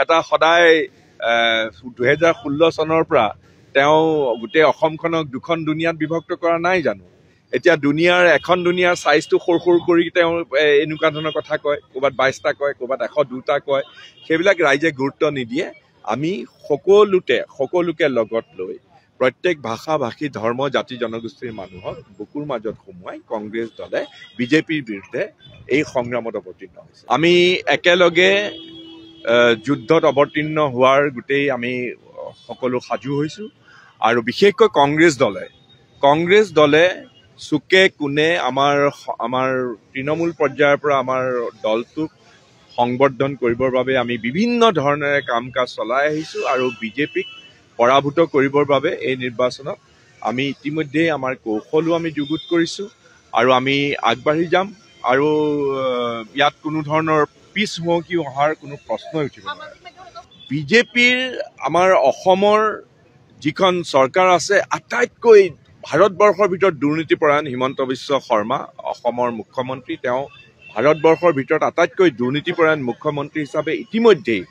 এটা সদায় 2016 চনৰ পৰা তেওঁ গোটেই অসমখনক দুখন দুনিয়াত বিভক্ত কৰা নাই জানো। এতিয়া দুনিয়াৰ এখন দুনিয়াৰ চাইজটো সৰু সৰু কৰি তেওঁ এনেকুৱা ধৰণৰ কথা কয়, ক'ৰবাত 22টা কয়, ক'ৰবাত 102টা কয়। সেইবিলাক ৰাইজে গুৰুত্ব নিদিয়ে। আমি সকলোকে লগত লৈ প্ৰত্যেক ভাষা ভাষী ধৰ্ম জাতি জনগোষ্ঠীৰ মানুহক বুকুৰ মাজত সোমোৱাই কংগ্ৰেছ দলে বিজেপিৰ বিৰুদ্ধে এই সংগ্ৰামত অৱতীৰ্ণ হৈছে। আমি একেলগে যুদ্ধত অৱতীৰ্ণ হোৱাৰ গোটেই আমি সকলো সাজু হৈছোঁ। আৰু বিশেষকৈ কংগ্ৰেছ দলে চুকে কোণে আমাৰ তৃণমূল পৰ্যায়ৰ পৰা আমাৰ দলটোক সংবৰ্ধন কৰিবৰ বাবে আমি বিভিন্ন ধৰণেৰে কাম কাজ চলাই আহিছোঁ। আৰু বিজেপিক পৰাভূত কৰিবৰ বাবে এই নিৰ্বাচনত আমি ইতিমধ্যেই আমাৰ কৌশলো আমি যুগুত কৰিছোঁ আৰু আমি আগবাঢ়ি যাম। আৰু ইয়াত কোনো ধৰণৰ পিছ হুঁহকি অহাৰ কোনো প্ৰশ্নই উঠিব নোৱাৰে। বিজেপিৰ আমাৰ অসমৰ যিখন চৰকাৰ আছে, আটাইতকৈ ভাৰতবৰ্ষৰ ভিতৰত দুৰ্নীতিপৰায়ণ হিমন্ত বিশ্ব শৰ্মা অসমৰ মুখ্যমন্ত্ৰী। তেওঁ ভাৰতবৰ্ষৰ ভিতৰত আটাইতকৈ দুৰ্নীতিপৰায়ণ মুখ্যমন্ত্ৰী হিচাপে ইতিমধ্যেই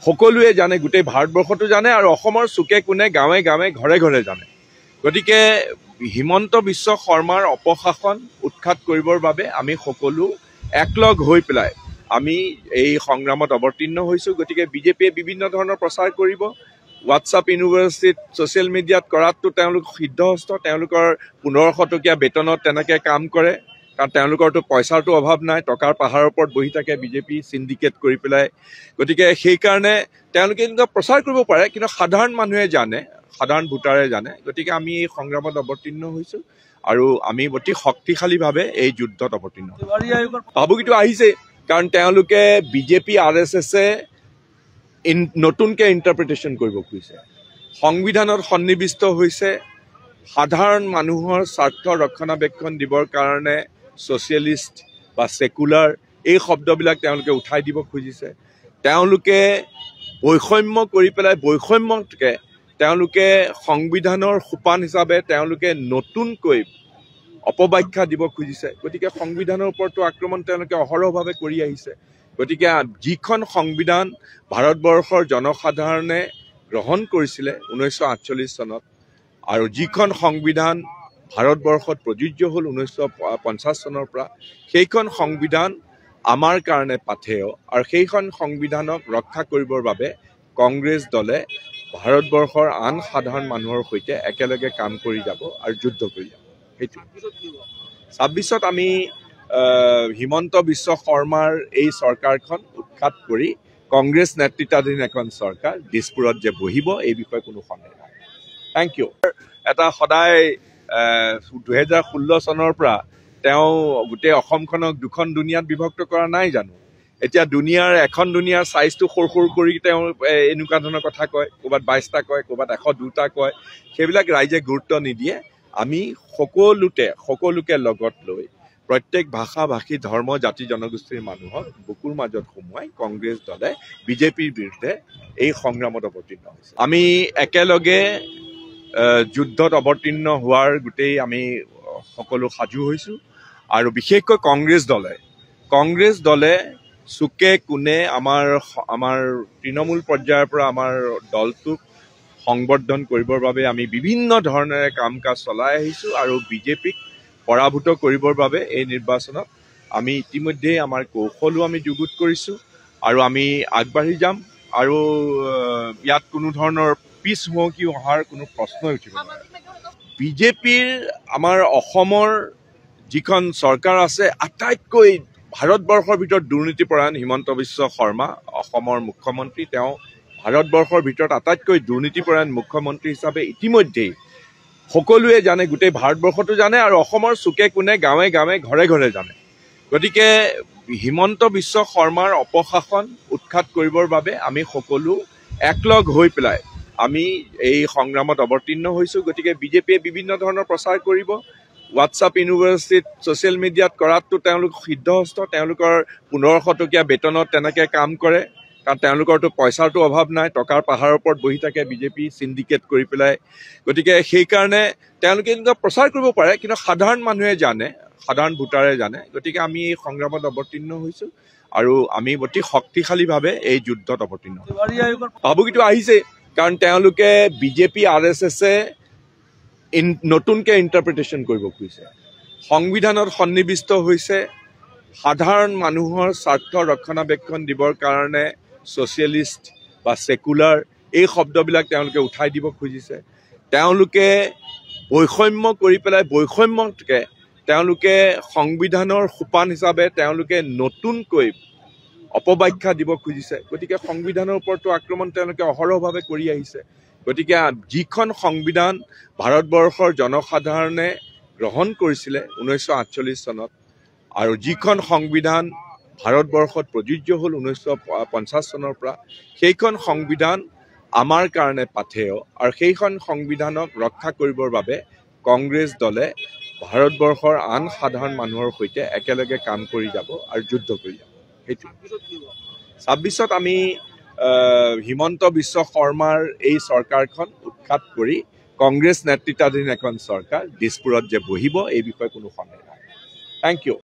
সকলোৱে জানে, গোটেই ভাৰতবৰ্ষতো জানে আৰু অসমৰ চুকে কোণে গাঁৱে গাঁৱে ঘৰে ঘৰে জানে। গতিকে হিমন্ত বিশ্ব শৰ্মাৰ অপশাসন উৎখাত কৰিবৰ বাবে আমি সকলো একলগ হৈ পেলাই আমি এই সংগ্ৰামত অৱতীৰ্ণ হৈছোঁ। গতিকে বিজেপিয়ে বিভিন্ন ধৰণৰ প্ৰচাৰ কৰিব। হোৱাটছআপ ইউনিভাৰ্চিটিত ছ'চিয়েল মিডিয়াত কৰাততো তেওঁলোক সিদ্ধহস্ত। তেওঁলোকৰ 1500 টকীয়া বেতনত তেনেকৈ কাম কৰে, কাৰণ তেওঁলোকৰতো পইচাৰতো অভাৱ নাই। টকাৰ পাহাৰৰ ওপৰত বহি থাকে বিজেপি চিণ্ডিকেট কৰি পেলাই। গতিকে সেইকাৰণে তেওঁলোকে এনেকুৱা প্ৰচাৰ কৰিব পাৰে, কিন্তু সাধাৰণ মানুহে জানে, সাধাৰণ ভোটাৰে জানে। গতিকে আমি এই সংগ্ৰামত অৱতীৰ্ণ হৈছোঁ আৰু আমি অতি শক্তিশালীভাৱে এই যুদ্ধত অৱতীৰ্ণ ভাবুকিটো আহিছে, কাৰণ তেওঁলোকে বিজেপি RSSে নতুনকৈ ইণ্টাৰপ্ৰিটেশ্যন কৰিব খুজিছে, সংবিধানত সন্নিৱিষ্ট হৈছে। সাধাৰণ মানুহৰ স্বাৰ্থ ৰক্ষণাবেক্ষণ দিবৰ কাৰণে ছ'চিয়েলিষ্ট বা ছেকুলাৰ এই শব্দবিলাক তেওঁলোকে উঠাই দিব খুজিছে। তেওঁলোকে বৈষম্য কৰি পেলাই বৈষম্যকে তেওঁলোকে সংবিধানৰ সোপান হিচাপে তেওঁলোকে নতুনকৈ অপব্যাখ্যা দিব খুজিছে। গতিকে সংবিধানৰ ওপৰতো আক্ৰমণ তেওঁলোকে অহৰহভাৱে কৰি আহিছে। গতিকে যিখন সংবিধান ভাৰতবৰ্ষৰ জনসাধাৰণে গ্ৰহণ কৰিছিলে 1948 চনত, আৰু যিখন সংবিধান ভাৰতবৰ্ষত প্ৰযোজ্য হ'ল 1950 চনৰ পৰা, সেইখন সংবিধান আমাৰ কাৰণে পাথেয়। আৰু সেইখন সংবিধানক ৰক্ষা কৰিবৰ বাবে কংগ্ৰেছ দলে ভাৰতবৰ্ষৰ আন সাধাৰণ মানুহৰ সৈতে একেলগে কাম কৰি যাব আৰু যুদ্ধ কৰি যাব। সেইটো 26ত আমি হিমন্ত বিশ্ব শৰ্মাৰ এই চৰকাৰখন উৎখাত কৰি কংগ্ৰেছ নেতৃত্বাধীন এখন চৰকাৰ দিছপুৰত যে বহিব, এই বিষয়ে কোনো সন্দেহ নাই। Thank you. এটা সদায় 2016 চনৰ পৰা তেওঁ গোটেই অসমখনক দুখন দুনিয়াত বিভক্ত কৰা নাই জানো। এতিয়া দুনিয়াৰ এখন দুনিয়াৰ চাইজটো সৰু সৰু কৰি তেওঁ এনেকুৱা ধৰণৰ কথা কয়, ক'ৰবাত 22টা কয়, ক'ৰবাত 102টা কয়। সেইবিলাক ৰাইজে গুৰুত্ব নিদিয়ে। আমি সকলোকে লগত লৈ প্ৰত্যেক ভাষা ভাষী ধৰ্ম জাতি জনগোষ্ঠীৰ মানুহক বুকুৰ মাজত সোমোৱাই কংগ্ৰেছ দলে বিজেপিৰ বিৰুদ্ধে এই সংগ্ৰামত অৱতীৰ্ণ হৈছে। আমি একেলগে যুদ্ধত অৱতীৰ্ণ হোৱাৰ গোটেই আমি সকলো সাজু হৈছোঁ। আৰু বিশেষকৈ কংগ্ৰেছ দলে চুকে কোণে আমাৰ তৃণমূল পৰ্যায়ৰ পৰা আমাৰ দলটোক সংবৰ্ধন কৰিবৰ বাবে আমি বিভিন্ন ধৰণেৰে কাম কাজ চলাই আহিছোঁ। আৰু বিজেপিক পৰাভূত কৰিবৰ বাবে এই নিৰ্বাচনত আমি ইতিমধ্যেই আমাৰ কৌশলো আমি যুগুত কৰিছোঁ আৰু আমি আগবাঢ়ি যাম। আৰু ইয়াত কোনো ধৰণৰ পিছ হুঁহকি অহাৰ কোনো প্ৰশ্নই উঠিব নোৱাৰে। বিজেপিৰ আমাৰ অসমৰ যিখন চৰকাৰ আছে, আটাইতকৈ ভাৰতবৰ্ষৰ ভিতৰত দুৰ্নীতিপৰায়ণ হিমন্ত বিশ্ব শৰ্মা অসমৰ মুখ্যমন্ত্ৰী। তেওঁ ভাৰতবৰ্ষৰ ভিতৰত আটাইতকৈ দুৰ্নীতিপৰায়ণ মুখ্যমন্ত্ৰী হিচাপে ইতিমধ্যেই সকলোৱে জানে, গোটেই ভাৰতবৰ্ষতো জানে আৰু অসমৰ চুকে কোণে গাঁৱে গাঁৱে ঘৰে ঘৰে জানে। গতিকে হিমন্ত বিশ্ব শৰ্মাৰ অপশাসন উৎখাত কৰিবৰ বাবে আমি সকলো একলগ হৈ পেলাই আমি এই সংগ্ৰামত অৱতীৰ্ণ হৈছোঁ। গতিকে বিজেপিয়ে বিভিন্ন ধৰণৰ প্ৰচাৰ কৰিব। হোৱাটছআপ ইউনিভাৰ্চিটিত ছ'চিয়েল মিডিয়াত কৰাততো তেওঁলোক সিদ্ধহস্ত। তেওঁলোকৰ 1500 টকীয়া বেতনত তেনেকৈ কাম কৰে, কাৰণ তেওঁলোকৰতো পইচাৰতো অভাৱ নাই। টকাৰ পাহাৰৰ ওপৰত বহি থাকে বিজেপি চিণ্ডিকেট কৰি পেলাই। গতিকে সেইকাৰণে তেওঁলোকে এনেকুৱা প্ৰচাৰ কৰিব পাৰে, কিন্তু সাধাৰণ মানুহে জানে, সাধাৰণ ভোটাৰে জানে। গতিকে আমি এই সংগ্ৰামত অৱতীৰ্ণ হৈছোঁ আৰু আমি অতি শক্তিশালীভাৱে এই যুদ্ধত অৱতীৰ্ণ ভাবুকিটো আহিছে কাৰণ তেওঁলোকে বিজেপি RSSে নতুনকৈ ইণ্টাৰপ্ৰিটেশ্যন কৰিব খুজিছে সংবিধানত সন্নিৱিষ্ট হৈছে সাধাৰণ মানুহৰ স্বাৰ্থ ৰক্ষণাবেক্ষণ দিবৰ কাৰণে ছ'চিয়েলিষ্ট বা ছেকুলাৰ এই শব্দবিলাক তেওঁলোকে উঠাই দিব খুজিছে তেওঁলোকে বৈষম্য কৰি পেলাই বৈষম্যতকৈ তেওঁলোকে সংবিধানৰ সোপান হিচাপে তেওঁলোকে নতুনকৈ অপব্যাখ্যা দিব খুজিছে গতিকে সংবিধানৰ ওপৰতো আক্ৰমণ তেওঁলোকে অহৰহভাৱে কৰি আহিছে গতিকে যিখন সংবিধান ভাৰতবৰ্ষৰ জনসাধাৰণে গ্ৰহণ কৰিছিলে 1948 চনত আৰু যিখন সংবিধান ভাৰতবৰ্ষত প্ৰযোজ্য হ'ল 1950 চনৰ পৰা সেইখন সংবিধান আমাৰ কাৰণে পাথেয় আৰু সেইখন সংবিধানক ৰক্ষা কৰিবৰ বাবে কংগ্ৰেছ দলে ভাৰতবৰ্ষৰ আন সাধাৰণ মানুহৰ সৈতে একেলগে কাম কৰি যাব আৰু যুদ্ধ কৰি যাব সেইটো 26ত আমি হিমন্ত বিশ্ব শৰ্মাৰ এই চৰকাৰখন উৎখাত কৰি কংগ্ৰেছ নেতৃত্বাধীন এখন চৰকাৰ দিছপুৰত যে বহিব এই বিষয়ে কোনো সন্দেহ নাই থেংক ইউ